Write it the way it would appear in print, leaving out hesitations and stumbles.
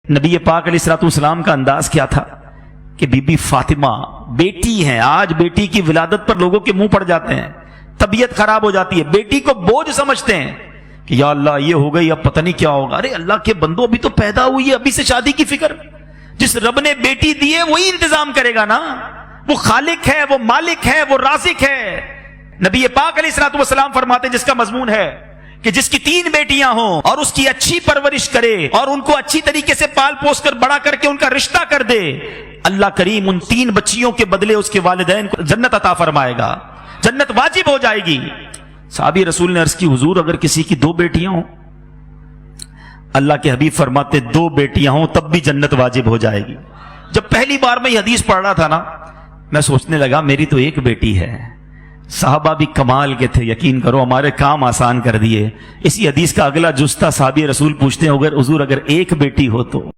نبی پاک علیہ السلام کا انداز کیا تھا کہ بی بی فاطمہ بیٹی ہیں، آج بیٹی کی ولادت پر لوگوں کے منہ پڑ جاتے ہیں، طبیعت خراب ہو جاتی ہے، بیٹی کو بوجھ سمجھتے ہیں کہ یا اللہ یہ ہو گئی اب پتہ نہیں کیا ہوگا۔ ارے اللہ کے بندو ابھی تو پیدا ہوئی ہے، ابھی سے شادی کی فکر؟ جس رب نے بیٹی دی ہے وہی انتظام کرے گا نا، وہ خالق ہے، وہ مالک ہے، وہ رازق ہے۔ نبی پاک علیہ السلام فرماتے ہیں جس کا مضمون ہے کہ جس کی 3 بیٹیاں ہوں اور اس کی اچھی پرورش کرے اور ان کو اچھی طریقے سے پال پوس کر بڑا کر کے ان کا رشتہ کر دے، اللہ کریم ان 3 بچیوں کے بدلے اس کے والدین کو جنت عطا فرمائے گا، جنت واجب ہو جائے گی۔ صحابی رسول نے عرض کی حضور اگر کسی کی 2 بیٹیاں ہوں؟ اللہ کے حبیب فرماتے 2 بیٹیاں ہوں تب بھی جنت واجب ہو جائے گی۔ جب پہلی بار میں یہ حدیث پڑھ رہا تھا نا، میں سوچنے لگا میری تو 1 بیٹی ہے۔ صحابہ بھی کمال کے تھے، یقین کرو ہمارے کام آسان کر دیے۔ اسی حدیث کا اگلا جز تھا، صحابی رسول پوچھتے ہیں حضور اگر 1 بیٹی ہو تو؟